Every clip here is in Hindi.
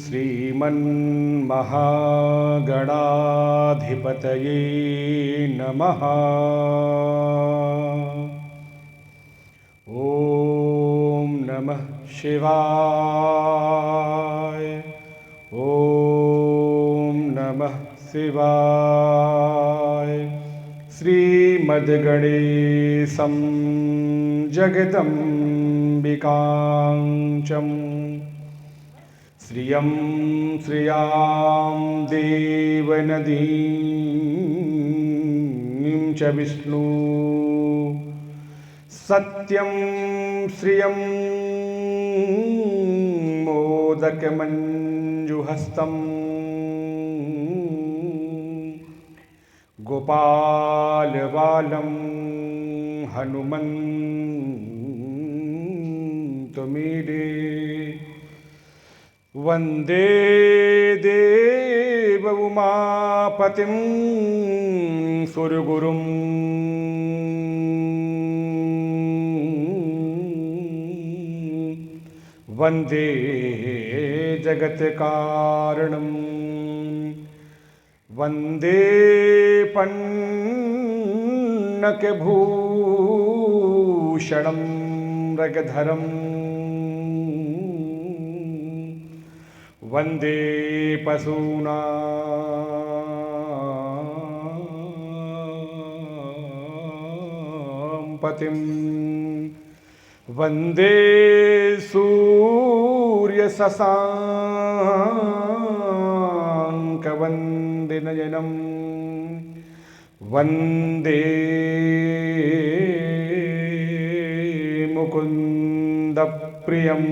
श्रीमन्महागणाधिपतये नमः। ॐ नमः शिवाय। ॐ नमः शिवाय। श्रीमद्गणेशं जगदम्बिकां चं श्रियं श्रियां देवनदीं च विष्णु सत्यं श्रियं मोदकमञ्जुहस्तं गोपालबालं हनुमन्तमीडे वन्दे देव उमापतिं सुरगुरुं वन्दे जगत्कारणं वन्दे पन्नकभूषणं मृगधरं वन्दे पशूनां पतिं वन्दे सूर्यशशाङ्कवन्दिनयनं वन्दे मुकुन्दप्रियम्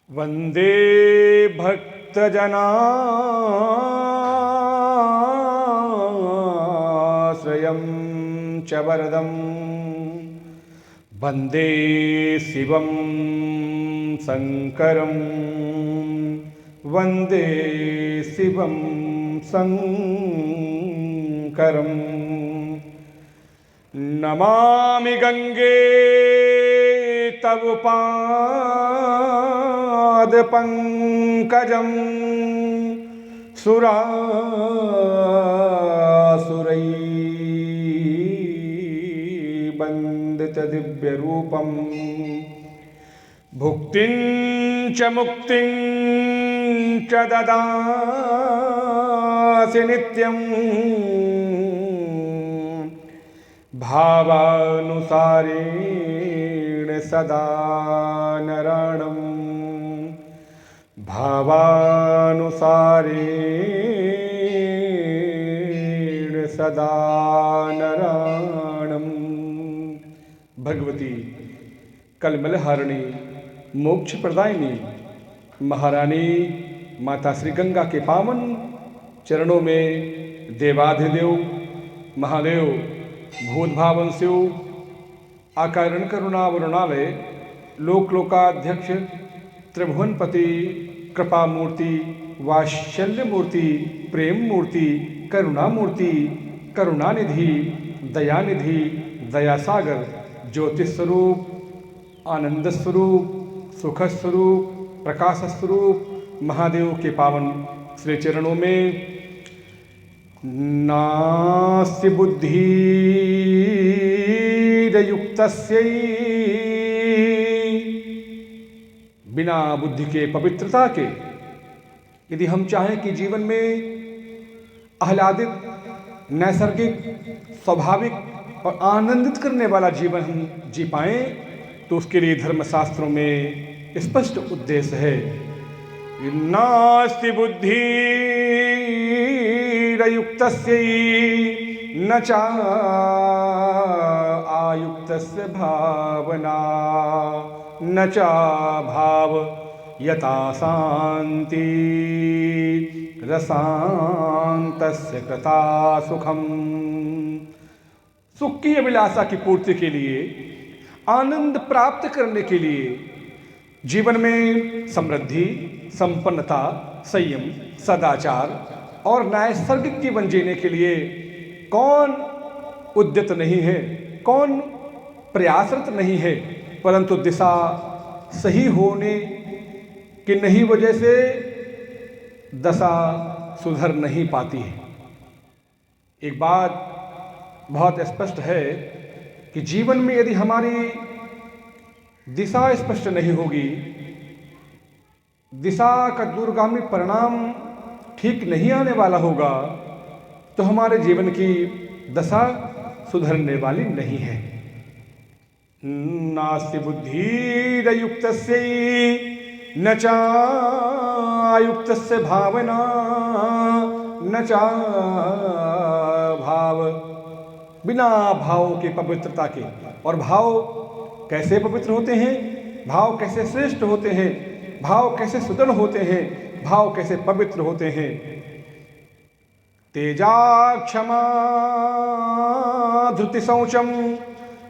वन्दे भक्तजनाश्रयं च वरदं वन्दे शिवं शङ्करं वन्दे शिवं शङ्करं नमामि गंगे तव पादपङ्कजं सुरासुरैर्वन्दितदिव्यरूपं भुक्तिं च मुक्तिं च ददासि नित्यं भावानुसारेण सदा नराणं भावानुसारेण सदा नराणं। भगवती कलमलहारिणी मोक्ष प्रदायिनी महारानी माता श्री गंगा के पावन चरणों में देवाधिदेव महादेव भूतभावन शिव आकारण करुणावरुणालय लोक लोकाध्यक्ष त्रिभुवनपति कृपा मूर्ति वात्सल्य मूर्ति प्रेम मूर्ति करुणा मूर्ति करुणानिधि दयानिधि दयासागर ज्योतिष स्वरूप आनंद स्वरूप सुख स्वरूप प्रकाश स्वरूप महादेव के पावन श्री चरणों में नास्ति बुद्धिर्युक्तस्य बिना बुद्धि के पवित्रता के यदि हम चाहें कि जीवन में आह्लादित नैसर्गिक स्वाभाविक और आनंदित करने वाला जीवन हम जी पाएं तो उसके लिए धर्मशास्त्रों में स्पष्ट उद्देश्य है। नास्ति बुद्धिरयुक्तस्य न च आयुक्तस्य भावना न च भाव यथा शांति रसान्तस्य कृता सुखम। सुख की अभिलाषा की पूर्ति के लिए, आनंद प्राप्त करने के लिए, जीवन में समृद्धि, संपन्नता, संयम, सदाचार और नैसर्गिक जीवन जीने के लिए कौन उद्यत नहीं है, कौन प्रयासरत नहीं है, परंतु दिशा सही होने की नहीं वजह से दशा सुधर नहीं पाती है। एक बात बहुत स्पष्ट है कि जीवन में यदि हमारी दिशा स्पष्ट नहीं होगी, दिशा का दूरगामी परिणाम ठीक नहीं आने वाला होगा, तो हमारे जीवन की दशा सुधरने वाली नहीं है। नास्ति बुद्धिरयुक्तस्य न चायुक्तस्य भावना न चा भाव। बिना भाव के पवित्रता के, और भाव कैसे पवित्र होते हैं, भाव कैसे श्रेष्ठ होते हैं, भाव कैसे सुदृढ़ होते हैं, भाव कैसे पवित्र होते हैं। तेजा क्षमा धृति शौचम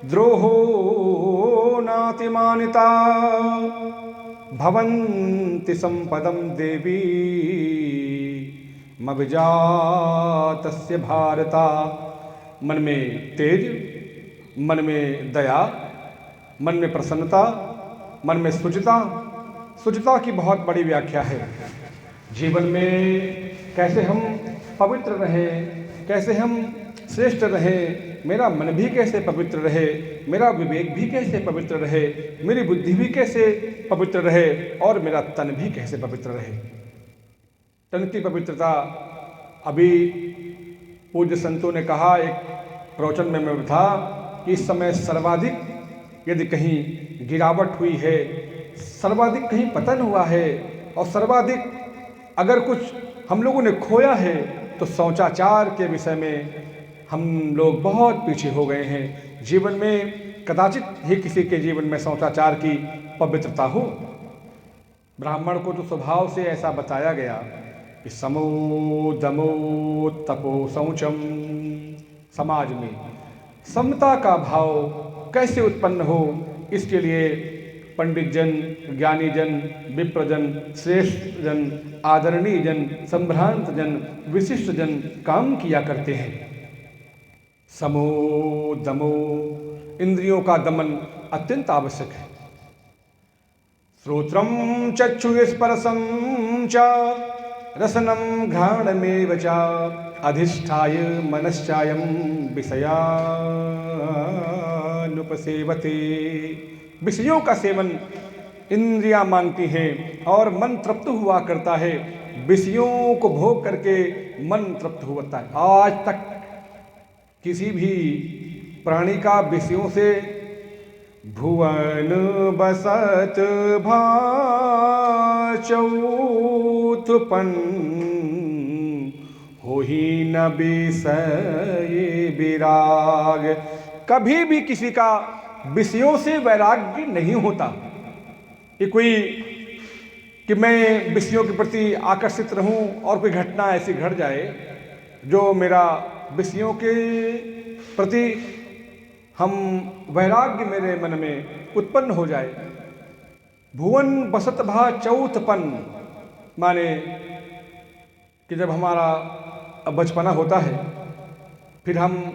द्रोहो नातिमानिता भवन्ति संपदम देवी मभिजातस्य भारता। मन में तेज, मन में दया, मन में प्रसन्नता, मन में शुचिता। शुचिता की बहुत बड़ी व्याख्या है। जीवन में कैसे हम पवित्र रहें, कैसे हम श्रेष्ठ रहें, मेरा मन भी कैसे पवित्र रहे, मेरा विवेक भी कैसे पवित्र रहे, मेरी बुद्धि भी कैसे पवित्र रहे, और मेरा तन भी कैसे पवित्र रहे। तन की पवित्रता, अभी पूज्य संतों ने कहा, एक प्रवचन में मैं था कि इस समय सर्वाधिक यदि कहीं गिरावट हुई है, सर्वाधिक कहीं पतन हुआ है, और सर्वाधिक अगर कुछ हम लोगों ने खोया है, तो शौचाचार के विषय में हम लोग बहुत पीछे हो गए हैं। जीवन में कदाचित ही किसी के जीवन में शौचाचार की पवित्रता हो। ब्राह्मण को तो स्वभाव से ऐसा बताया गया कि समो दमो तपो शौचम। समाज में समता का भाव कैसे उत्पन्न हो, इसके लिए पंडित जन, ज्ञानी जन, विप्रजन, श्रेष्ठ जन, आदरणीय जन, संभ्रांत जन, विशिष्ट जन काम किया करते हैं। समो दमो, इंद्रियों का दमन अत्यंत आवश्यक है। श्रोत्रम चक्षुस्पर्शम च रसनम घ्राणमेव च अधिष्ठाय मनश्चायं विषयानुपसेवते। विषयों का सेवन इंद्रियां मांगती हैं और मन तृप्त हुआ करता है। विषयों को भोग करके मन तृप्त होता है। आज तक किसी भी प्राणी का विषयों से भुवन बसत भाचौतपन हो ही न विषय विराग। कभी भी किसी का विषयों से वैराग्य नहीं होता। ये कोई कि मैं विषयों के प्रति आकर्षित रहूं और कोई घटना ऐसी घट जाए जो मेरा विषयों के प्रति हम वैराग्य मेरे मन में उत्पन्न हो जाए। भुवन बसत भा चौथपन माने कि जब हमारा बचपना होता है, फिर हम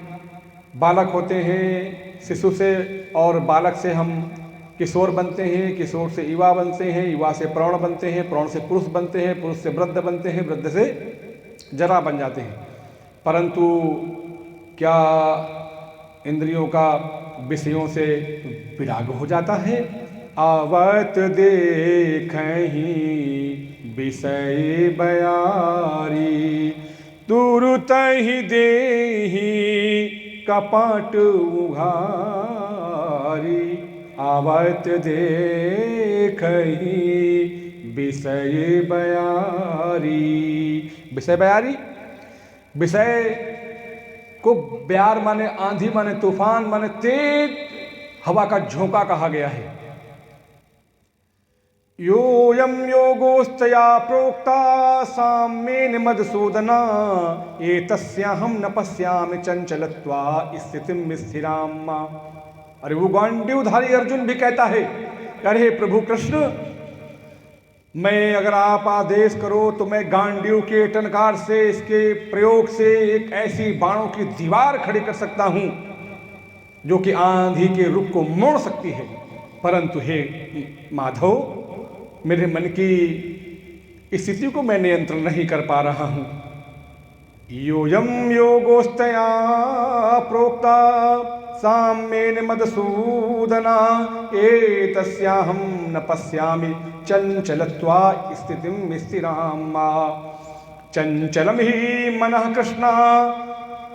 बालक होते हैं शिशु से, और बालक से हम किशोर बनते हैं, किशोर से युवा बनते हैं, युवा से प्रौढ़ बनते हैं, प्रौढ़ से पुरुष बनते हैं, पुरुष से वृद्ध बनते हैं, वृद्ध से जरा बन जाते हैं। परंतु क्या इंद्रियों का विषयों से विराग हो जाता है? आवत देखहि विषय बयारी, तुरत ही देहि कपट उघारी। आवत देखहि विषय बयारी। विषय बयारी, विषय को ब्यार माने आंधी, माने तूफान, माने तेज हवा का झोंका कहा गया है। योऽयं योगोऽस्त्वया प्रोक्ता साम्येन मधुसूदना एतस्याहं न पश्यामि चंचलत्वा स्थितिं स्थिराम्। अरे वो गांडीवधारी अर्जुन भी कहता है, अरे प्रभु कृष्ण, मैं अगर आप आदेश करो तो मैं गांडीव के टनकार से, इसके प्रयोग से एक ऐसी बाणों की दीवार खड़ी कर सकता हूं जो कि आंधी के रुख को मोड़ सकती है, परंतु हे माधव, मेरे मन की स्थिति को मैं नियंत्रण नहीं कर पा रहा हूं। योऽयं योगोऽस्त्वया प्रोक्ता साम्येन मधुसूदना एतस्याहं न पश्यामि चंचलत्वा स्थितिं स्थिराम्। चंचलं हि मनः कृष्ण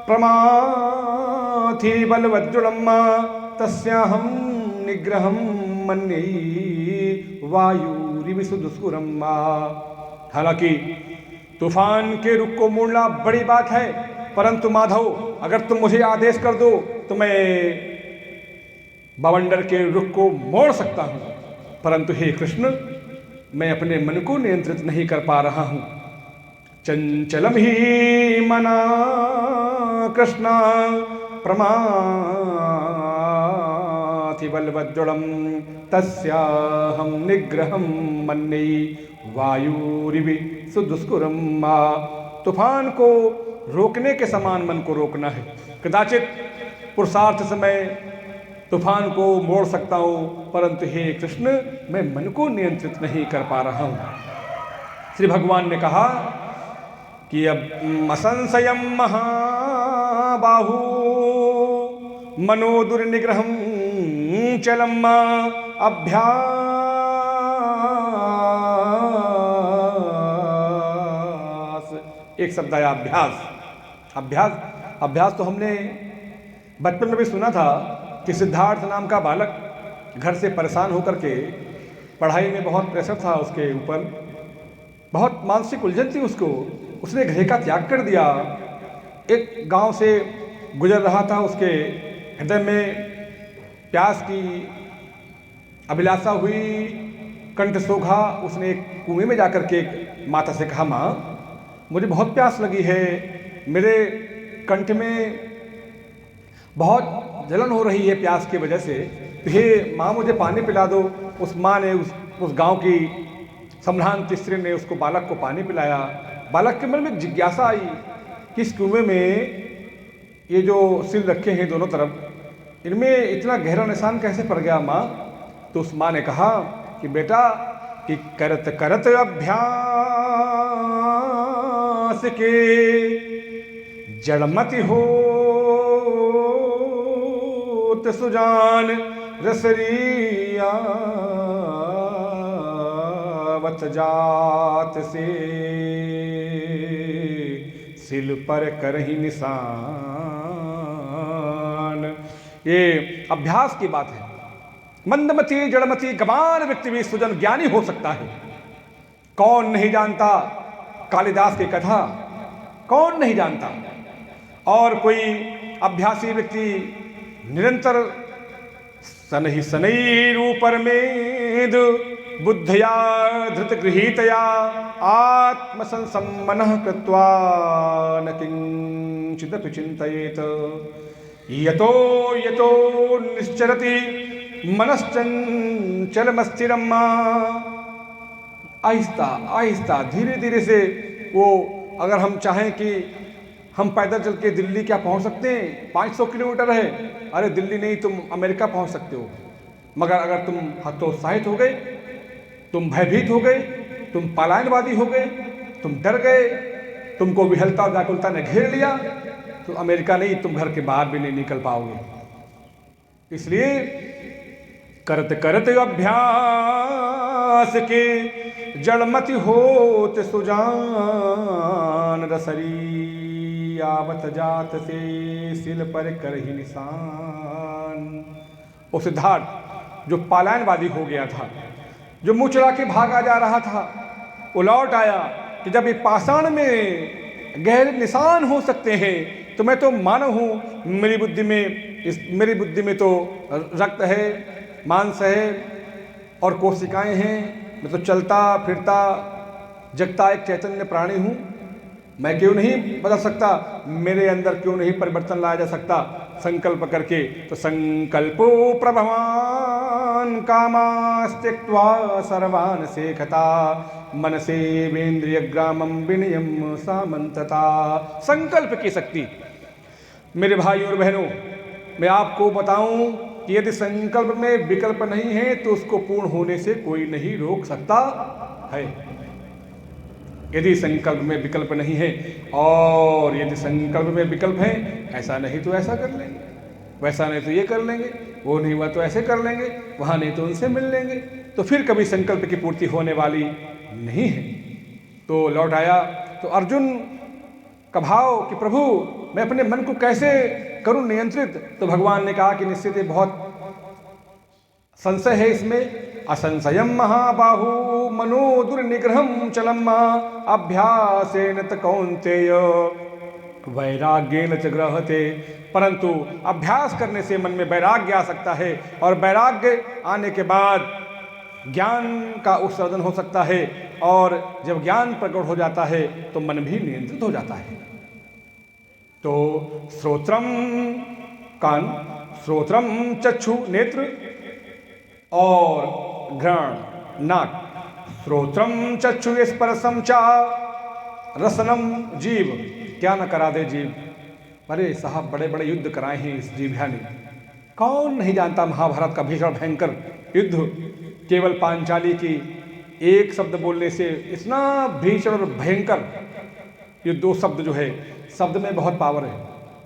प्रमाथि बलवद्दृढम् तस्याहं निग्रहं मन्ये वायुरिव सुदुष्करम्। हालांकि तूफान के रुख को मोड़ना बड़ी बात है, परंतु माधव, अगर तुम मुझे आदेश कर दो तो मैं बवंडर के रुख को मोड़ सकता हूं, परंतु हे कृष्ण, मैं अपने मन को नियंत्रित नहीं कर पा रहा हूं। चंचलम ही मना कृष्ण प्रमाथि बलवद्दृढम् तस्याहं निग्रहं मन्ये वायुरिव सुदुष्करम्। तूफान को रोकने के समान मन को रोकना है। कदाचित पुरुषार्थ से मैं तूफान को मोड़ सकता हूं, परंतु हे कृष्ण, मैं मन को नियंत्रित नहीं कर पा रहा हूं। श्री भगवान ने कहा कि अब असंशयं महाबाहु मनो दुर्निग्रहं चलम् अभ्यास। एक शब्द आया अभ्यास। अभ्यास अभ्यास तो हमने बचपन में भी सुना था कि सिद्धार्थ नाम का बालक घर से परेशान होकर के, पढ़ाई में बहुत प्रेशर था उसके ऊपर, बहुत मानसिक उलझन थी उसको, उसने घर का त्याग कर दिया। एक गांव से गुजर रहा था, उसके हृदय में प्यास की अभिलाषा हुई, कंठ सूखा। उसने एक कुएं में जाकर के माता से कहा, माँ मुझे बहुत प्यास लगी है, मेरे कंठ में बहुत जलन हो रही है प्यास की वजह से, तो हे माँ मुझे पानी पिला दो। उस माँ ने उस गांव की सम्भ्रांत स्त्री ने उसको, बालक को पानी पिलाया। बालक के मन में जिज्ञासा आई कि इस कुएं में ये जो सिल रखे हैं दोनों तरफ, इनमें इतना गहरा निशान कैसे पड़ गया माँ? तो उस माँ ने कहा कि बेटा, कि करत करत अभ्यास के जड़मति हो सुजान रसरिया वत जात से सिल पर करहि निशान। ये अभ्यास की बात है। मंदमती जड़मती गवान व्यक्ति भी सुजन ज्ञानी हो सकता है। कौन नहीं जानता कालिदास की कथा, कौन नहीं जानता। और कोई अभ्यासी व्यक्ति निरंतर सनहि सनैरूपर मेद बुद्धया धृत गृहीतया आत्मसंसम्मनः कृत्वा न किंचिदपि चिन्तयेत यतो यतो निश्चरति मनश्चंचलमस्थिरम्। आहिस्ता आहिस्ता धीरे धीरे से वो, अगर हम चाहें कि हम पैदल चल के दिल्ली क्या पहुंच सकते हैं, 500 किलोमीटर है, अरे दिल्ली नहीं तुम अमेरिका पहुंच सकते हो। मगर अगर तुम हतोत्साहित हो गए, तुम भयभीत हो गए, तुम पलायनवादी हो गए, तुम डर गए, तुमको विहलता व्याकुलता ने घेर लिया, तो अमेरिका नहीं, तुम घर के बाहर भी नहीं निकल पाओगे। इसलिए करत करत अभ्यास के जड़मति होत सुजान रसरी आवत जात से सिल पर करहि निशान। वो सिद्धार्थ जो पलायनवादी हो गया था, जो मुँह चढ़ा के भागा जा रहा था, वो लौट आया कि जब ये पाषाण में गहरे निशान हो सकते हैं तो मैं तो मानव हूँ, मेरी बुद्धि में तो रक्त है, मांस है और कोशिकाएं हैं, मैं तो चलता फिरता जगता एक चैतन्य प्राणी हूँ। मैं क्यों नहीं बदल सकता, मेरे अंदर क्यों नहीं परिवर्तन लाया जा सकता संकल्प करके। तो संकल्पो प्रभवान कामास्त्यक्त्वा सर्वान सेखता मनसेवेन्द्रिय ग्रामम विनयम सामंतता। संकल्प की शक्ति मेरे भाइयों और बहनों, मैं आपको बताऊं कि यदि संकल्प में विकल्प नहीं है तो उसको पूर्ण होने से कोई नहीं रोक सकता है। यदि संकल्प में विकल्प नहीं है, और यदि संकल्प में विकल्प है, ऐसा नहीं तो ऐसा कर लेंगे, वैसा नहीं तो ये कर लेंगे, वो नहीं हुआ तो ऐसे कर लेंगे, वहाँ नहीं तो उनसे मिल लेंगे, तो फिर कभी संकल्प की पूर्ति होने वाली नहीं है। तो लौट आया तो अर्जुन का भाव कि प्रभु मैं अपने मन को कैसे करूं नियंत्रित। तो भगवान ने कहा कि निश्चित बहुत संशय है इसमें। असंशयम महाबाहु मनो दुर्निग्रहम चलम अभ्यासेन त कौन्तेय वैराग्येन च गृह्यते। परंतु अभ्यास करने से मन में वैराग्य आ सकता है, और वैराग्य आने के बाद ज्ञान का उत्सर्जन हो सकता है, और जब ज्ञान प्रकट हो जाता है तो मन भी नियंत्रित हो जाता है। तो श्रोत्रम कान, श्रोत्रम चक्षु नेत्र, और घ्राण नाक, श्रोत्रम चक्षु स्पर्शम चा रसनम जीव। क्या न करा दे जीव। अरे साहब बड़े बड़े युद्ध कराए हैं इस जीभा ने। कौन नहीं जानता महाभारत का भीषण भयंकर युद्ध। केवल पांचाली की एक शब्द बोलने से इतना भीषण और भयंकर ये दो शब्द जो है, शब्द में बहुत पावर है,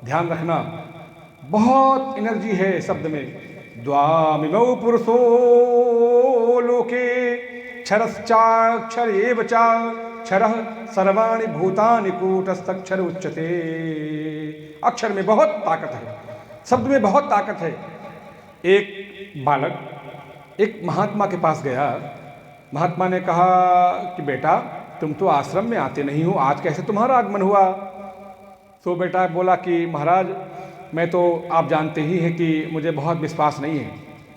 ध्यान रखना, बहुत एनर्जी है शब्द में। द्वामिमौ पुरुषो लोके क्षरश्चाक्षर एव च क्षरः सर्वाणि भूतानि कूटस्थक्षर उच्यते। अक्षर में बहुत ताकत है, शब्द में बहुत ताकत है। एक बालक एक महात्मा के पास गया। महात्मा ने कहा कि बेटा तुम तो आश्रम में आते नहीं हो, आज कैसे तुम्हारा आगमन हुआ। तो बेटा बोला कि महाराज मैं तो आप जानते ही हैं कि मुझे बहुत विश्वास नहीं है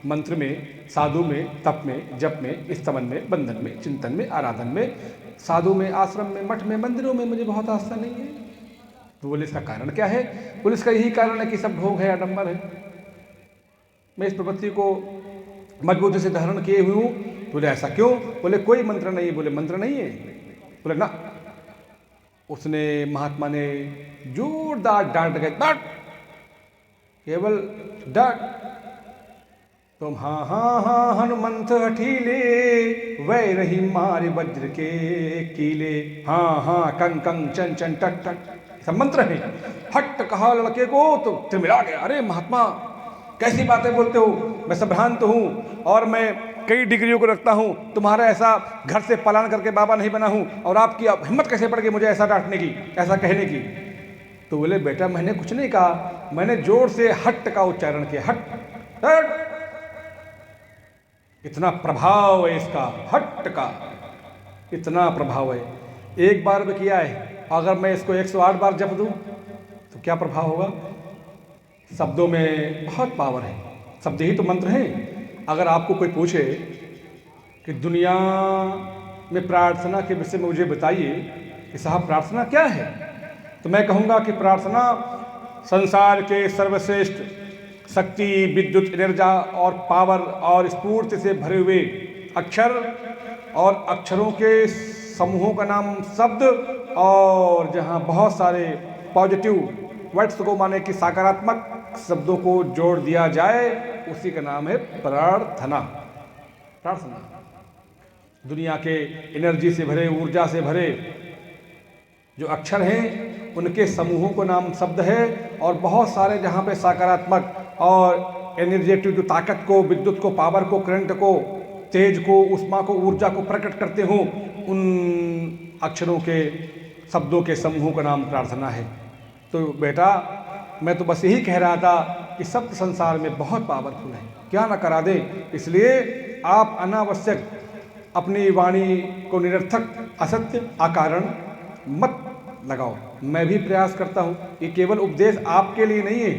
मंत्र में, साधु में, तप में, जप में, स्तवन में, बंधन में, चिंतन में, आराधन में, साधु में, आश्रम में, मठ में, मंदिरों में मुझे बहुत आस्था नहीं है। तो बोले इसका कारण क्या है। बोले इसका यही कारण है कि सब भोग है, आडंबर है, मैं इस प्रवृत्ति को मजबूती से धारण किए हुए हूँ। बोले ऐसा क्यों। बोले कोई मंत्र नहीं है। बोले मंत्र नहीं है। बोले ना। उसने महात्मा ने जोरदार डांट गए, डांट, केवल डांट। तुम हाँ हाँ हाँ हनुमंत हठीले वै रही मारे वज्र के कीले। हाँ हाँ कंग कंग चन चन टट टट सब मंत्र है। हट कहा लड़के को तो तिरमिरा गया। अरे महात्मा कैसी बातें बोलते हो, मैं संभ्रांत हूँ और मैं कई डिग्रियों को रखता हूँ, तुम्हारा ऐसा घर से पलायन करके बाबा नहीं बना हूँ, और आपकी हिम्मत कैसे पड़ गई मुझे ऐसा डांटने की, ऐसा कहने की। तो बोले बेटा मैंने कुछ नहीं कहा, मैंने जोर से हट का उच्चारण किया। हट हट, इतना प्रभाव है इसका, हट का इतना प्रभाव है। एक बार भी किया है, अगर मैं इसको 108 बार जप दूं तो क्या प्रभाव होगा। शब्दों में बहुत पावर है, शब्द ही तो मंत्र हैं। अगर आपको कोई पूछे कि दुनिया में प्रार्थना के विषय में मुझे बताइए कि साहब प्रार्थना क्या है, तो मैं कहूँगा कि प्रार्थना संसार के सर्वश्रेष्ठ शक्ति, विद्युत, एनर्जा और पावर और स्फूर्ति से भरे हुए अक्षर और अक्षरों के समूहों का नाम शब्द, और जहाँ बहुत सारे पॉजिटिव वर्ड्स को माने कि सकारात्मक शब्दों को जोड़ दिया जाए, उसी का नाम है प्रार्थना। प्रार्थना दुनिया के एनर्जी से भरे, ऊर्जा से भरे जो अक्षर हैं उनके समूहों को नाम शब्द है, और बहुत सारे जहाँ पे सकारात्मक और एनर्जेटिव जो ताकत को, विद्युत को, पावर को, करंट को, तेज को, उष्मा को, ऊर्जा को प्रकट करते हों, उन अक्षरों के शब्दों के समूहों का नाम प्रार्थना है। तो बेटा मैं तो बस यही कह रहा था कि शब्द संसार में बहुत पावरफुल है, क्या ना करा दे। इसलिए आप अनावश्यक अपनी वाणी को निरर्थक, असत्य, अकारण मत लगाओ। मैं भी प्रयास करता हूँ, ये केवल उपदेश आपके लिए नहीं है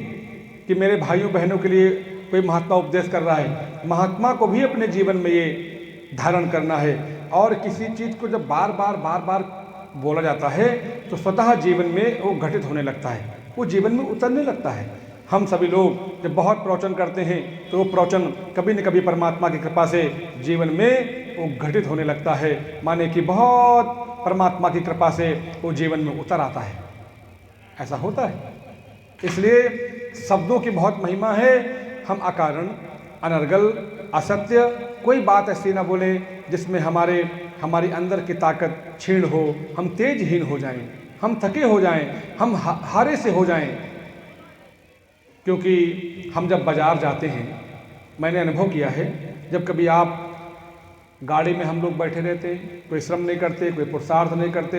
कि मेरे भाइयों बहनों के लिए कोई महात्मा उपदेश कर रहा है। महात्मा को भी अपने जीवन में ये धारण करना है। और किसी चीज़ को जब बार बार बोला जाता है तो स्वतः जीवन में वो घटित होने लगता है, वो जीवन में उतरने लगता है। हम सभी लोग जब बहुत प्रवचन करते हैं तो वो प्रवचन कभी न कभी परमात्मा की कृपा से जीवन में वो घटित होने लगता है, माने कि बहुत परमात्मा की कृपा से वो जीवन में उतर आता है। ऐसा होता है। इसलिए शब्दों की बहुत महिमा है। हम अकारण, अनर्गल, असत्य कोई बात ऐसी ना बोले जिसमें हमारी अंदर की ताकत क्षीण हो, हम तेजहीन हो जाएं, हम थके हो जाएं, हम हारे से हो जाएं। क्योंकि हम जब बाजार जाते हैं, मैंने अनुभव किया है, जब कभी आप गाड़ी में हम लोग बैठे रहते, कोई श्रम नहीं करते, कोई पुरुषार्थ नहीं करते,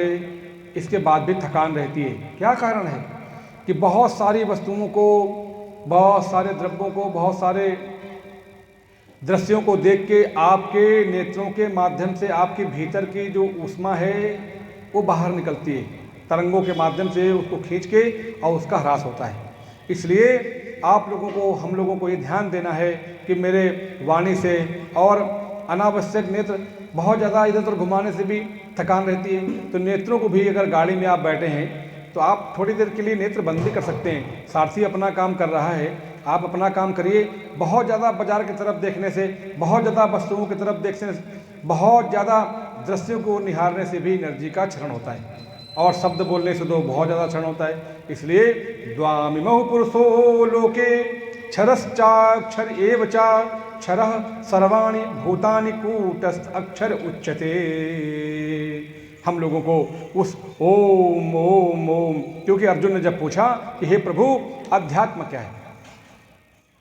इसके बाद भी थकान रहती है। क्या कारण है कि बहुत सारी वस्तुओं को, बहुत सारे द्रव्यों को, बहुत सारे दृश्यों को देख के आपके नेत्रों के माध्यम से आपके भीतर की जो ऊष्मा है वो बाहर निकलती है, तरंगों के माध्यम से उसको खींच के और उसका ह्रास होता है। इसलिए आप लोगों को, हम लोगों को ये ध्यान देना है कि मेरे वाणी से और अनावश्यक नेत्र बहुत ज़्यादा इधर उधर घुमाने से भी थकान रहती है। तो नेत्रों को भी, अगर गाड़ी में आप बैठे हैं तो आप थोड़ी देर के लिए नेत्र बंद भी कर सकते हैं। सारथी अपना काम कर रहा है, आप अपना काम करिए। बहुत ज़्यादा बाजार की तरफ देखने से, बहुत ज़्यादा वस्तुओं की तरफ देखने से, बहुत ज़्यादा दृश्यों को निहारने से भी एनर्जी का क्षरण होता है, और शब्द बोलने से तो बहुत ज़्यादा क्षरण होता है। इसलिए द्वामिमौ पुरुषो लोके क्षरश्चाक्षर एव च क्षरः सर्वाणि भूतानि कूटस्थ अक्षर उच्यते। हम लोगों को उस ओम ओम ओम, क्योंकि अर्जुन ने जब पूछा कि हे प्रभु अध्यात्म क्या है,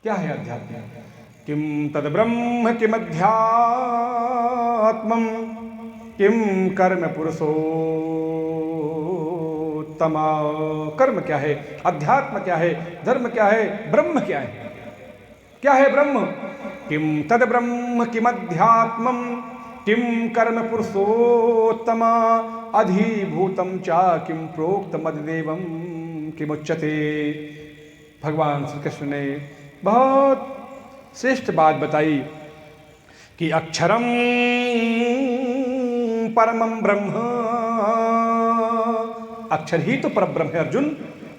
क्या है अध्यात्म, किम तद ब्रह्म किमध्यात्मम् किम कर्म पुरुषोत्तमा। कर्म क्या है, अध्यात्म क्या है, धर्म क्या है, ब्रह्म क्या है, क्या है ब्रह्म। किम तद ब्रह्म किमध्यात्मम् किम कर्म पुरुषोत्तमा अधिभूतं च किम प्रोक्तमद्देवं किमुच्यते। भगवान श्री कृष्ण ने बहुत श्रेष्ठ बात बताई कि अक्षरम परमं ब्रह्म, अक्षर ही तो परब्रह्म है अर्जुन।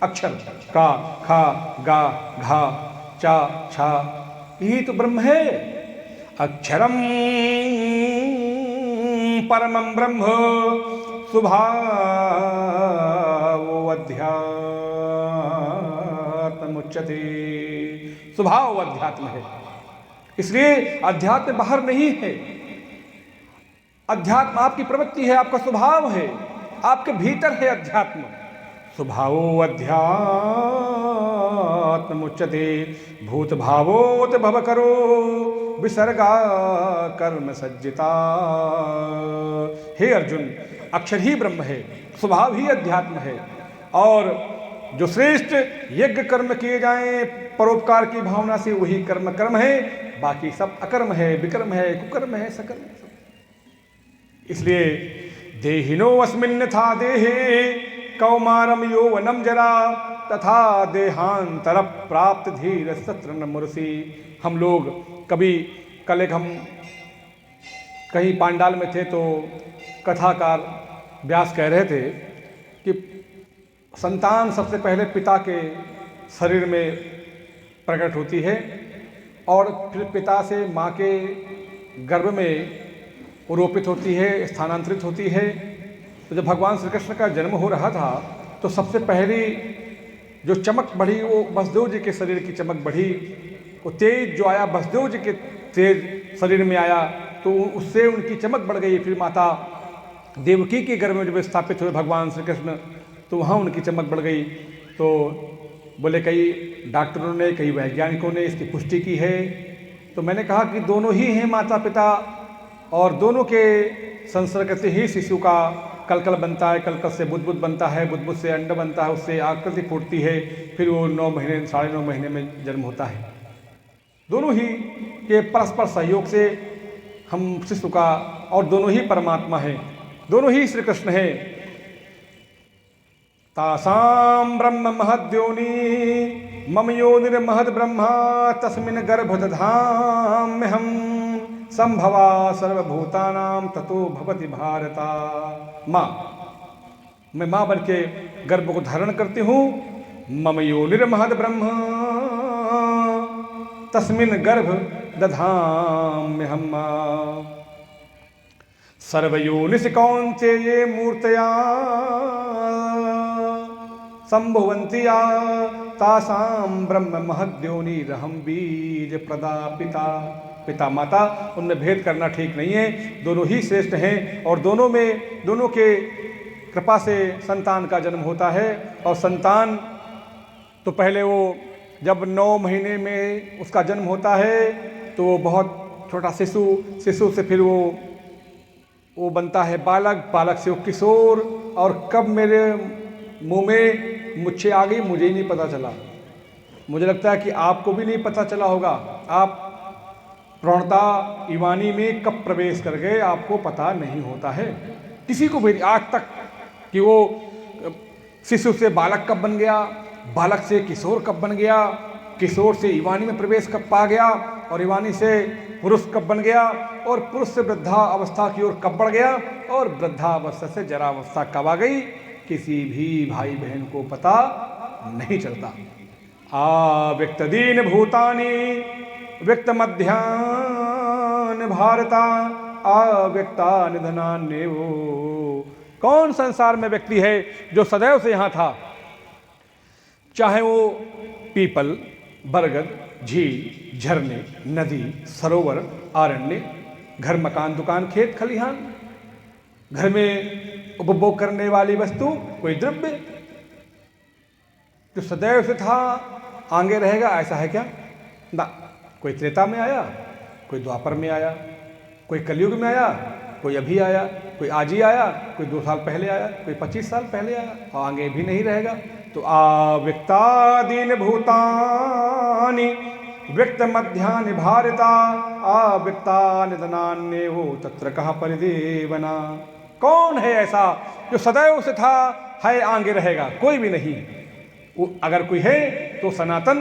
अक्षर का, खा, गा, घा, चा, छा, यही तो ब्रह्म है। अक्षरम परमं ब्रह्म स्वभावो अध्यात्म उच्यते। स्वभाव अध्यात्म है, इसलिए अध्यात्म बाहर नहीं है। अध्यात्म आपकी प्रवृत्ति है, आपका स्वभाव है, आपके भीतर है अध्यात्म। स्वभावो अध्यात्म उच्यते भूत भावोत भव करो विसर्गा कर्म सज्जिता। हे अर्जुन, अक्षर ही ब्रह्म है, स्वभाव ही अध्यात्म है, और जो श्रेष्ठ यज्ञ कर्म किए जाएं परोपकार की भावना से वही कर्म कर्म है, बाकी सब अकर्म है, विकर्म है, कुकर्म है, सकर्म है। इसलिए देहिनो अस्मिन् था देहे कौमारम यौवनम जरा तथा देहांतर प्राप्त धीर सत्र न मुरसी। हम लोग कभी, कल एक हम कहीं पांडाल में थे तो कथाकार व्यास कह रहे थे कि संतान सबसे पहले पिता के शरीर में प्रकट होती है और फिर पिता से माँ के गर्भ में रोपित होती है, स्थानांतरित होती है। तो जब भगवान श्री कृष्ण का जन्म हो रहा था तो सबसे पहली जो चमक बढ़ी वो वसुदेव जी के शरीर की चमक बढ़ी। वो तेज जो आया वसुदेव जी के तेज शरीर में आया तो उससे उनकी चमक बढ़ गई। फिर माता देवकी के गर्भ में जब स्थापित हुए भगवान श्री कृष्ण तो वहाँ उनकी चमक बढ़ गई। तो बोले कई डॉक्टरों ने, कई वैज्ञानिकों ने इसकी पुष्टि की है। तो मैंने कहा कि दोनों ही हैं माता पिता, और दोनों के संसर्ग से ही शिशु का कलकल बनता है, कलकल से बुदबुद बनता है, बुदबुद से अंड बनता है, उससे आकृति फूटती है, फिर वो 9 महीने 9.5 महीने में जन्म होता है। दोनों ही के परस्पर सहयोग से हम शिशु का, और दोनों ही परमात्मा है, दोनों ही श्री कृष्ण है। तासाम ब्रह्म महद्योनि मम योनिर्महद् ब्रह्मा तस्मिन् गर्भ दधाम्यहम् संभवा सर्वभूतानां ततो भवति भारता। माँ, मैं माँ बन के गर्भ को धारण करती हूँ। मम योनिर्महद ब्रह्म तस्मिन् गर्भ दधाम्यहम्। सर्वयोनिषु कौन्तेये मूर्तया संभवन्ति या तासां ब्रह्म महद्योनिरहं बीज प्रदापिता। पिता माता उनमें भेद करना ठीक नहीं है, दोनों ही श्रेष्ठ हैं और दोनों के कृपा से संतान का जन्म होता है। और संतान तो पहले वो जब 9 महीने में उसका जन्म होता है तो वो बहुत छोटा शिशु से फिर वो बनता है बालक, बालक से वो किशोर, और कब मेरे मुंह में मुझे आ गई मुझे ही नहीं पता चला। मुझे लगता है कि आपको भी नहीं पता चला होगा। आप प्रौढ़ता ईवानी में कब प्रवेश कर गए आपको पता नहीं होता है, किसी को भी आज तक, कि वो शिशु से बालक कब बन गया, बालक से किशोर कब बन गया, किशोर से ईवानी में प्रवेश कब पा गया, और ईवानी से पुरुष कब बन गया, और पुरुष से वृद्धा अवस्था की ओर कब बढ़ गया, और वृद्धावस्था से जरावस्था कब आ गई, किसी भी भाई बहन को पता नहीं चलता। व्यक्त दीन भूतानि व्यक्त मध्यान भारता अव्यक्ता निधनान्येवो। कौन संसार में व्यक्ति है जो सदैव से यहाँ था, चाहे वो पीपल, बरगद, झील, झरने, नदी, सरोवर, आरण्य, घर, मकान, दुकान, खेत, खलिहान, घर में उपभोग करने वाली वस्तु, कोई द्रव्य जो सदैव से था आगे रहेगा, ऐसा है क्या? ना। कोई त्रेता में आया, कोई द्वापर में आया, कोई कलयुग में आया, कोई अभी आया, कोई आज ही आया, कोई 2 साल पहले आया, कोई 25 साल पहले आया, और आगे भी नहीं रहेगा। तो अव्यक्तादीन भूतानि व्यक्त मध्यानि भारता अव्यक्ता निधनान्येवो तत्र कः परिदेवना। कौन है ऐसा जो सदैव से था, है, आगे रहेगा? कोई भी नहीं। वो अगर कोई है तो सनातन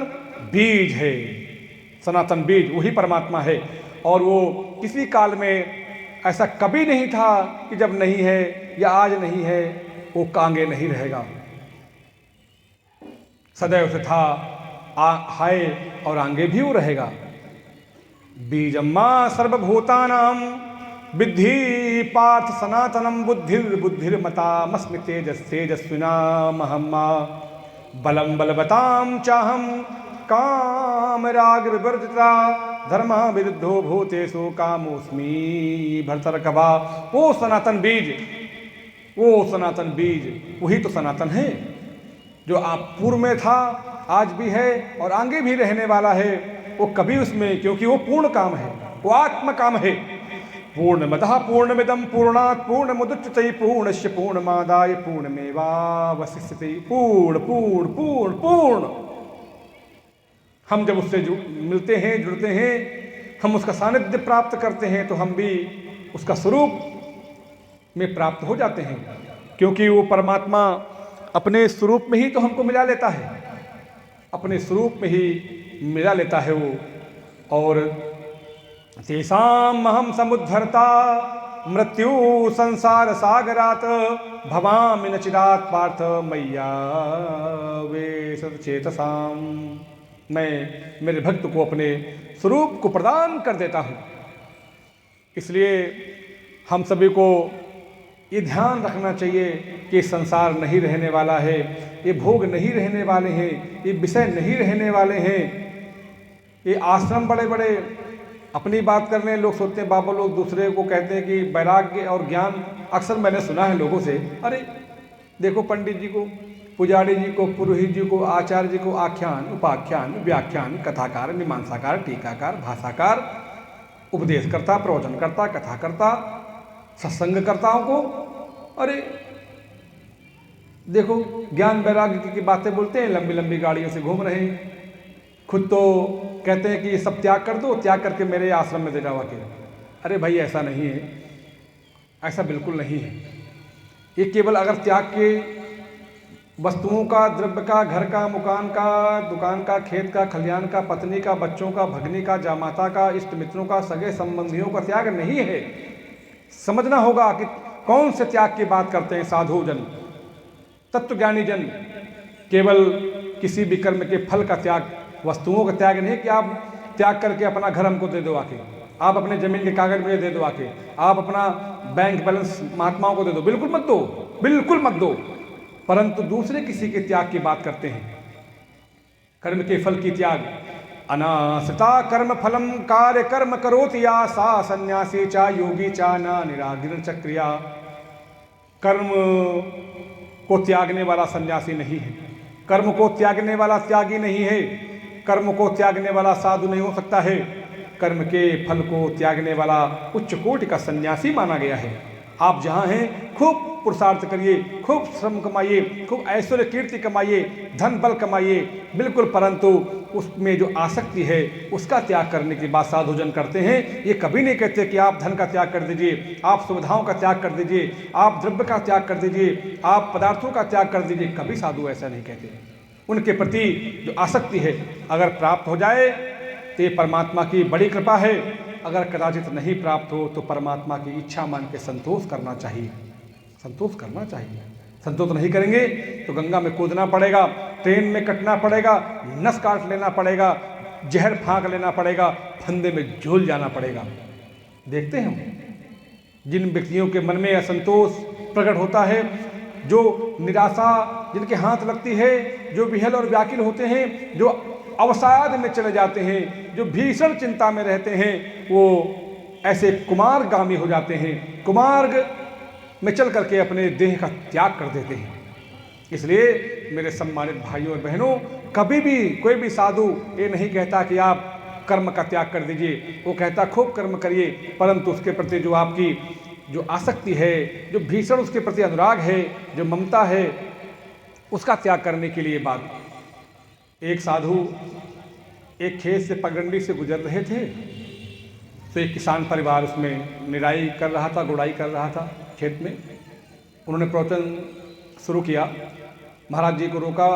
बीज है, सनातन बीज वही परमात्मा है। और वो किसी काल में ऐसा कभी नहीं था कि जब नहीं है या आज नहीं है वो आगे नहीं रहेगा। सदैव से था, है और आगे भी वो रहेगा। बीजम्मा सर्वभूतानां विद्धि पार्थ सनातनम बुद्धिर्मतामस्मि तेजस्विनामहम्मा बलं बलवतां चाहं कामरागविवर्जिता धर्म विरुद्धो भूतेषु कामोऽस्मि भर्तर्कभा। वो सनातन बीज वही तो सनातन है जो आप पूर्व में था, आज भी है और आगे भी रहने वाला है। वो कभी उसमें, क्योंकि वो पूर्ण काम है, वो आत्म काम है। पूर्णमदः पूर्णमिदं पूर्णात् पूर्णमुदच्यते पूर्णस्य पूर्णमादाय पूर्णमेवावशिष्यते। पूर्ण पूर्ण पूर्ण पूर्ण। हम जब उससे मिलते हैं, जुड़ते हैं, हम उसका सानिध्य प्राप्त करते हैं तो हम भी उसका स्वरूप में प्राप्त हो जाते हैं, क्योंकि वो परमात्मा अपने स्वरूप में ही तो हमको मिला लेता है, अपने स्वरूप में ही मिला लेता है वो। और तेषाम् अहं समुद्धर्ता मृत्यु संसार सागरात् भवामि न चिरात् पार्थ मय्यावेशत चेतसाम्। मैं मेरे भक्त को अपने स्वरूप को प्रदान कर देता हूँ। इसलिए हम सभी को ये ध्यान रखना चाहिए कि संसार नहीं रहने वाला है, ये भोग नहीं रहने वाले हैं, ये विषय नहीं रहने वाले हैं। ये आश्रम बड़े बड़े अपनी बात कर रहे हैं, लोग सोचते हैं, बाबा लोग दूसरे को कहते हैं कि वैराग्य और ज्ञान। अक्सर मैंने सुना है लोगों से, अरे देखो पंडित जी को, पुजारी जी को, पुरोहित जी को, आचार्य जी को आख्यान, उपाख्यान, व्याख्यान, कथाकार, मीमांसाकार, टीकाकार, भाषाकार, उपदेशकर्ता, प्रवचनकर्ता, कथाकर्ता, सत्संगकर्ताओं को, अरे देखो ज्ञान वैराग्य की बातें बोलते हैं, लंबी लंबी गाड़ियों से घूम रहे हैं, खुद तो कहते हैं कि ये सब त्याग कर दो, त्याग करके मेरे आश्रम में दे जाओ अकेले। अरे भाई ऐसा नहीं है, ऐसा बिल्कुल नहीं है। ये केवल अगर त्याग के वस्तुओं का, द्रव्य का, घर का, मकान का, दुकान का, खेत का, खलिहान का, पत्नी का, बच्चों का, भगनी का, जामाता का, इष्ट मित्रों का, सगे संबंधियों का त्याग नहीं है। समझना होगा कि कौन से त्याग की बात करते हैं साधु जन, तत्वज्ञानी जन। केवल किसी भी कर्म के फल का त्याग, वस्तुओं का त्याग नहीं कि आप त्याग करके अपना घर हमको दे दो आके, आप अपने जमीन के कागज मुझे दे दो आके, आप अपना बैंक बैलेंस महात्माओं को दे दो, बिल्कुल मत दो, बिल्कुल मत दो। परंतु दूसरे किसी के त्याग की बात करते हैं, कर्म के फल की त्याग। अनासता कर्म फलम कार्य कर्म करोति या सा सन्यासी चा योगी चा ना निरागिर चक्रिया। कर्म को त्यागने वाला सन्यासी नहीं है, कर्म को त्यागने वाला त्यागी नहीं है, कर्म को त्यागने वाला साधु नहीं हो सकता है, कर्म के फल को त्यागने वाला उच्च कोटि का सन्यासी माना गया है। आप जहाँ हैं खूब पुरुषार्थ करिए, खूब श्रम कमाइए, खूब ऐश्वर्य कीर्ति कमाइए, धन बल कमाइए, बिल्कुल, परंतु उसमें जो आसक्ति है उसका त्याग करने की बात साधुजन करते हैं। ये कभी नहीं कहते कि आप धन का त्याग कर दीजिए, आप सुविधाओं का त्याग कर दीजिए, आप द्रव्य का त्याग कर दीजिए, आप पदार्थों का त्याग कर दीजिए, कभी साधु ऐसा नहीं कहते। उनके प्रति जो आसक्ति है अगर प्राप्त हो जाए तो ये परमात्मा की बड़ी कृपा है, अगर कदाचित नहीं प्राप्त हो तो परमात्मा की इच्छा मान के संतोष करना चाहिए, संतोष करना चाहिए। संतोष नहीं करेंगे तो गंगा में कूदना पड़ेगा, ट्रेन में कटना पड़ेगा, नस काट लेना पड़ेगा, जहर फाँक लेना पड़ेगा, फंदे में झूल जाना पड़ेगा। देखते हैं हम जिन व्यक्तियों के मन में असंतोष प्रकट होता है, जो निराशा जिनके हाथ लगती है, जो विहल और व्याकुल होते हैं, जो अवसाद में चले जाते हैं, जो भीषण चिंता में रहते हैं, वो ऐसे कुमार्गामी हो जाते हैं, कुमार्ग में चल करके अपने देह का त्याग कर देते हैं। इसलिए मेरे सम्मानित भाइयों और बहनों, कभी भी कोई भी साधु ये नहीं कहता कि आप कर्म का त्याग कर दीजिए, वो कहता खूब कर्म करिए, परंतु उसके प्रति जो आपकी जो आसक्ति है, जो भीषण उसके प्रति अनुराग है, जो ममता है, उसका त्याग करने के लिए बात। एक साधु एक खेत से पगडंडी से गुजर रहे थे, तो एक किसान परिवार उसमें निराई कर रहा था, गुड़ाई कर रहा था खेत में। उन्होंने प्रवचन शुरू किया, महाराज जी को रोका।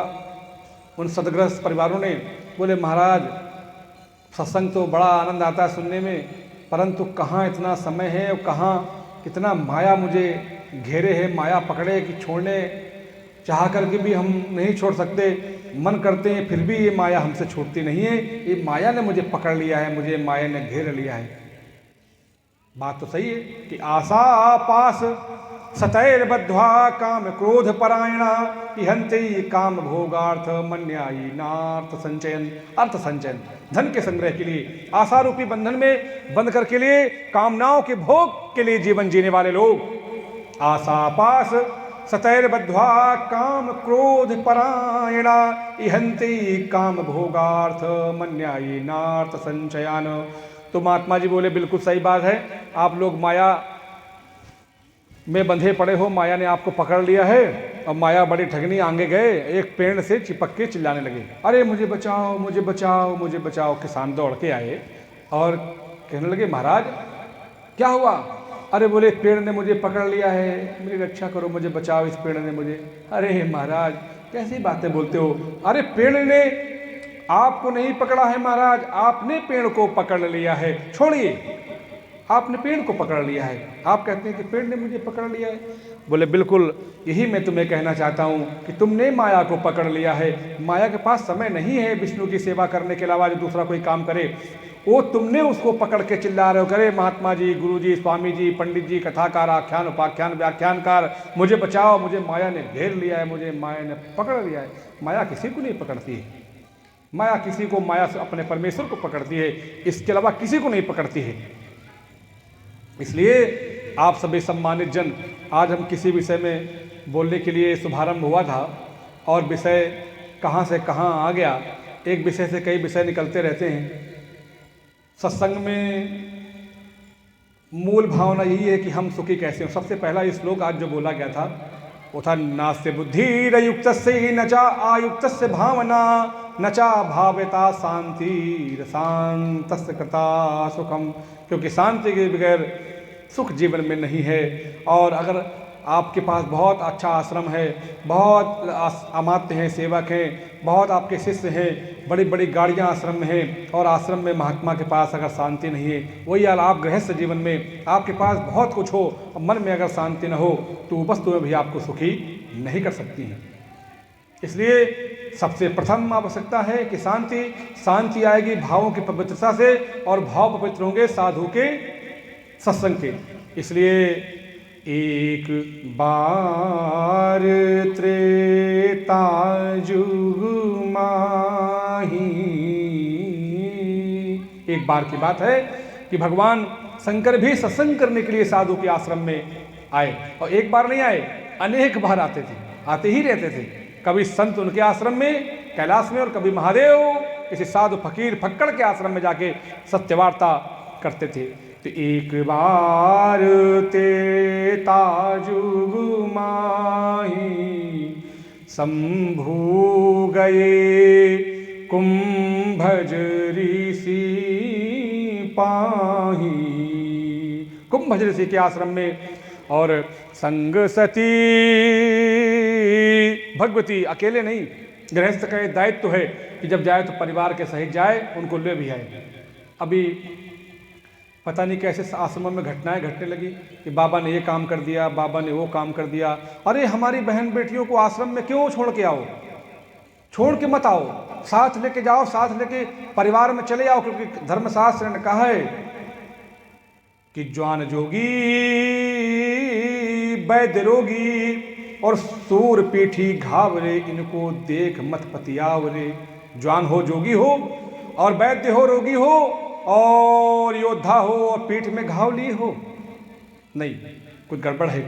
उन सदग्रस्त परिवारों ने बोले, महाराज सत्संग तो बड़ा आनंद आता है सुनने में, परंतु कहाँ इतना समय है और कहाँ कितना माया मुझे घेरे है, माया पकड़े कि छोड़ने चाह करके भी हम नहीं छोड़ सकते, मन करते हैं फिर भी ये माया हमसे छूटती नहीं है, ये माया ने मुझे पकड़ लिया है, मुझे माया ने घेर लिया है। बात तो सही है कि आशा पास सतैर्बद्ध्वा काम क्रोध परायणा इहन्ति काम भोगार्थ मन्यायी नार्थ संचयन। अर्थ संचयन, धन के संग्रह के लिए, आशा रूपी बंधन में बंध कर के लिए, कामनाओं के भोग के लिए जीवन जीने वाले लोग। आशा पास सतैर्बद्ध्वा काम क्रोध परायणा इहन्ति काम भोगार्थ मन्यायी नार्थ संचयान। तो महात्मा जी बोले, बिल्कुल सही बात है, आप लोग माया में बंधे पड़े हो, माया ने आपको पकड़ लिया है, और माया बड़ी ठगनी। आगे गए, एक पेड़ से चिपक के चिल्लाने लगे, अरे मुझे बचाओ, मुझे बचाओ, मुझे बचाओ। किसान दौड़ के आए और कहने लगे, महाराज क्या हुआ? अरे बोले, पेड़ ने मुझे पकड़ लिया है, मेरी रक्षा करो, मुझे बचाओ, इस पेड़ ने मुझे। अरे महाराज कैसी बातें बोलते हो? अरे पेड़ ने आपको नहीं पकड़ा है महाराज, आपने पेड़ को पकड़ लिया है, छोड़िए, आपने पेड़ को पकड़ लिया है। आप कहते हैं कि पेड़ ने मुझे पकड़ लिया है। बोले, बिल्कुल यही मैं तुम्हें कहना चाहता हूँ कि तुमने माया को पकड़ लिया है। माया के पास समय नहीं है विष्णु की सेवा करने के अलावा जो दूसरा कोई काम करे, वो तुमने उसको पकड़ के चिल्ला रहे हो, करे महात्मा जी, गुरु जी, स्वामी जी, पंडित जी, कथाकार, आख्यान, उपाख्यान, व्याख्यानकार, मुझे बचाओ, मुझे माया ने घेर लिया है, मुझे माया ने पकड़ लिया है। माया किसी को नहीं पकड़ती है, माया किसी को, माया से अपने परमेश्वर को पकड़ती है, इसके अलावा किसी को नहीं पकड़ती है। इसलिए आप सभी सम्मानित जन, आज हम किसी विषय में बोलने के लिए शुभारंभ हुआ था और विषय कहाँ से कहाँ आ गया, एक विषय से कई विषय निकलते रहते हैं। सत्संग में मूल भावना यही है कि हम सुखी कैसे हों। सबसे पहला ये श्लोक आज जो बोला गया था वो था, नास्य बुद्धिरयुक्त से न चा आयुक्त से भावना न चा भाव्यता शांति शांत कृता सुखम। क्योंकि शांति के बगैर सुख जीवन में नहीं है। और अगर आपके पास बहुत अच्छा आश्रम है, बहुत अमात्य हैं, सेवक हैं, बहुत आपके शिष्य हैं, बड़ी बड़ी गाड़ियाँ आश्रम में हैं, और आश्रम में महात्मा के पास अगर शांति नहीं है, वही हाल आप गृहस्थ जीवन में आपके पास बहुत कुछ हो और मन में अगर शांति न हो तो वस्तुएं भी आपको सुखी नहीं कर सकती हैं। इसलिए सबसे प्रथम आवश्यकता है कि शांति आएगी भावों की पवित्रता से, और भाव पवित्र होंगे साधु के सत्संग के। इसलिए एक बार त्रेता जुग माही, एक बार की बात है कि भगवान शंकर भी सत्संग करने के लिए साधु के आश्रम में आए, और एक बार नहीं आए, अनेक बार आते थे, आते ही रहते थे। कभी संत उनके आश्रम में कैलाश में, और कभी महादेव किसी साधु फकीर फक्कड़ के आश्रम में जाके सत्यवार्ता करते थे। तो एक बार तेता जुग माही, शंभु गए कुंभज ऋषि पाही, कुंभज ऋषि के आश्रम में। और संग सती भगवती, अकेले नहीं, गृहस्थ का ये दायित्व है कि जब जाए तो परिवार के सहित जाए, उनको ले भी आए। अभी पता नहीं कैसे आश्रमों में घटनाएं घटने लगी कि बाबा ने ये काम कर दिया, बाबा ने वो काम कर दिया। अरे हमारी बहन बेटियों को आश्रम में क्यों छोड़ के आओ? छोड़ के मत आओ, साथ लेके जाओ, साथ लेके परिवार में चले आओ, क्योंकि धर्मशास्त्र ने कहा है कि ज्वान जोगी वैद्य रोगी और सूर पीठी घावरे, इनको देख मत पतियावरे। ज्वान हो, जोगी हो, और वैद्य हो, रोगी हो, और योद्धा हो, और पीठ में घाव लिए हो, नहीं, कुछ गड़बड़ है।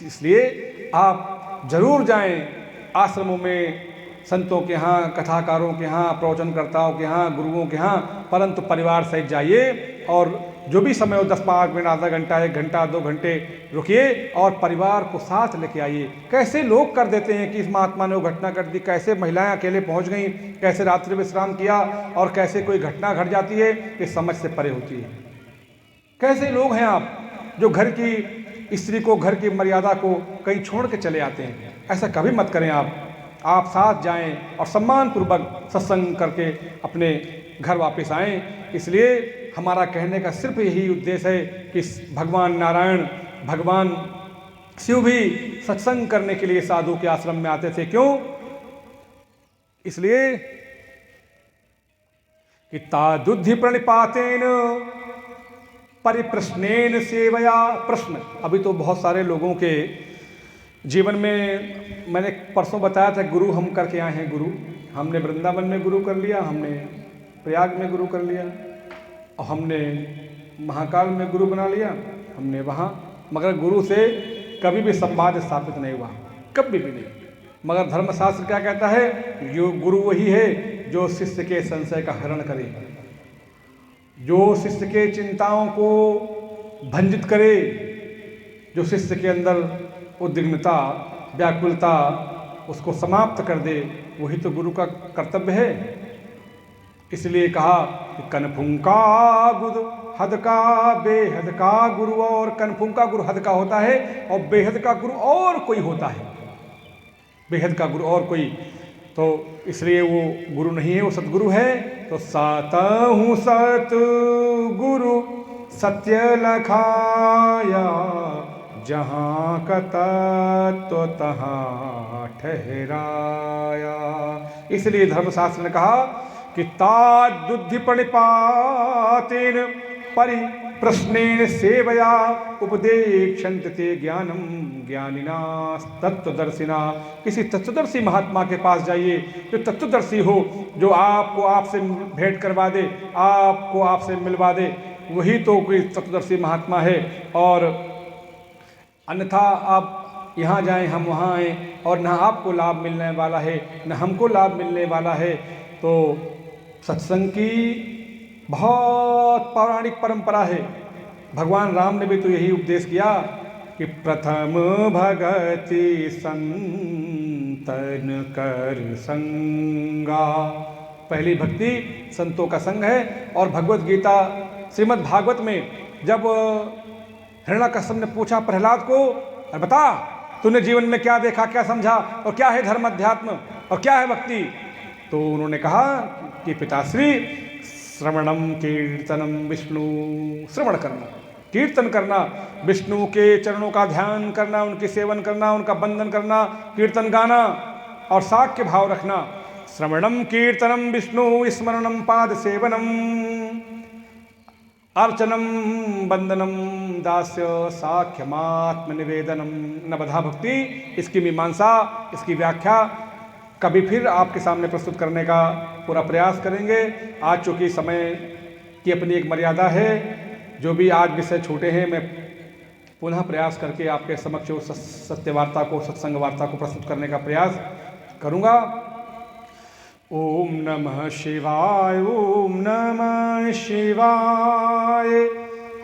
इसलिए आप जरूर जाएं आश्रमों में, संतों के यहाँ, कथाकारों के यहाँ, प्रवचनकर्ताओं के यहाँ, गुरुओं के यहाँ, परंतु परिवार सहित जाइए, और जो भी समय हो 10-5 मिनट, आधा घंटा, 1 घंटा, 2 घंटे रुकिए और परिवार को साथ लेके आइए। कैसे लोग कर देते हैं कि इस महात्मा ने वो घटना कर दी, कैसे महिलाएं अकेले पहुंच गईं, कैसे रात्रि विश्राम किया, और कैसे कोई घटना घट जाती है, ये समझ से परे होती है। कैसे लोग हैं आप जो घर की स्त्री को, घर की मर्यादा को कहीं छोड़ के चले आते हैं? ऐसा कभी मत करें आप साथ जाएं और सम्मानपूर्वक सत्संग करके अपने घर वापस आएं। इसलिए हमारा कहने का सिर्फ यही उद्देश्य है कि भगवान नारायण, भगवान शिव भी सत्संग करने के लिए साधु के आश्रम में आते थे। क्यों? इसलिए कि तादुद्धि प्रणिपातेन परिप्रश्नेन सेवया। प्रश्न अभी तो बहुत सारे लोगों के जीवन में, मैंने परसों बताया था, गुरु हम करके आए हैं। गुरु हमने वृंदावन में गुरु कर लिया, हमने प्रयाग में गुरु कर लिया, और हमने महाकाल में गुरु बना लिया, हमने वहाँ, मगर गुरु से कभी भी संवाद स्थापित नहीं हुआ, कभी भी नहीं। मगर धर्मशास्त्र क्या कहता है? जो गुरु वही है जो शिष्य के संशय का हरण करे, जो शिष्य के चिंताओं को भंजित करे, जो शिष्य के अंदर उद्विग्नता, व्याकुलता, उसको समाप्त कर दे, वही तो गुरु का कर्तव्य है। इसलिए कहा कि कनफुंका गुरु हद का बेहद का गुरु, और कनफुंका गुरु हद का होता है, और बेहद का गुरु और कोई होता है, बेहद का गुरु और कोई। तो इसलिए वो गुरु नहीं है, वो सतगुरु है। तो सातहु सतगुरु सत्य लखाया, जहाँ का तत्व तहाँ ठहराया। इसलिए धर्मशास्त्र ने कहा कि तादुद्धि प्रणिपातेन परिप्रश्नेन सेवया उपदेक्षन्ते ते ज्ञानम ज्ञानिना तत्वदर्शिना। किसी तत्वदर्शी महात्मा के पास जाइए, जो तत्वदर्शी हो, जो आपको आपसे भेंट करवा दे, आपको आपसे मिलवा दे, वही तो कोई तत्वदर्शी महात्मा है। और अन्यथा आप यहाँ जाएं, हम वहाँ आएँ, और न आपको लाभ मिलने वाला है, न हमको लाभ मिलने वाला है। तो सत्संग की बहुत पौराणिक परंपरा है। भगवान राम ने भी तो यही उपदेश किया कि प्रथम भगति संतन कर संगा। पहली भक्ति संतों का संग है। और भगवत गीता श्रीमद् भागवत में जब हिरण्याकश्यप ने पूछा प्रहलाद को और बता तूने जीवन में क्या देखा, क्या समझा, और क्या है धर्म अध्यात्म और क्या है भक्ति। तो उन्होंने कहा कि पिताश्री, श्रवणम कीर्तनम विष्णु, श्रवण करना, कीर्तन करना, विष्णु के चरणों का ध्यान करना, उनके सेवन करना, उनका वंदन करना, कीर्तन गाना और साक्ष्य भाव रखना। श्रवणम कीर्तनम विष्णु स्मरणम पाद सेवनम अर्चनम वंदनम दास्य साख्यमात्म निवेदनम। नवधा भक्ति, इसकी मीमांसा, इसकी व्याख्या कभी फिर आपके सामने प्रस्तुत करने का पूरा प्रयास करेंगे। आज चूँकि समय की अपनी एक मर्यादा है, जो भी आज विषय छूटे हैं मैं पुनः प्रयास करके आपके समक्ष उस सत्य वार्ता को, सत्संग वार्ता को प्रस्तुत करने का प्रयास करूँगा। ओम नमः शिवाय, ओम नमः शिवाय,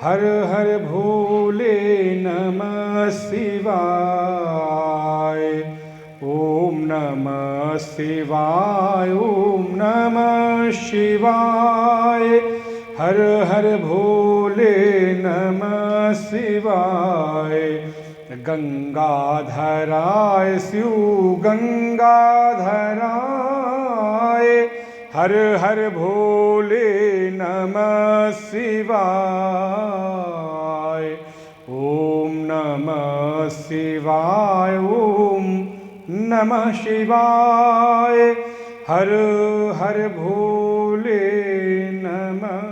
हर हर भोले नमः शिवाय। ओम नमः शिवाय, ओम नमः शिवाय, हर हर भोले नमः शिवाय। गंगाधराय शिव गंगाधराय, हर हर भोले नमः शिवाय। ओम नमः शिवाय, ओम नमः शिवाय, हर हर भोले नमः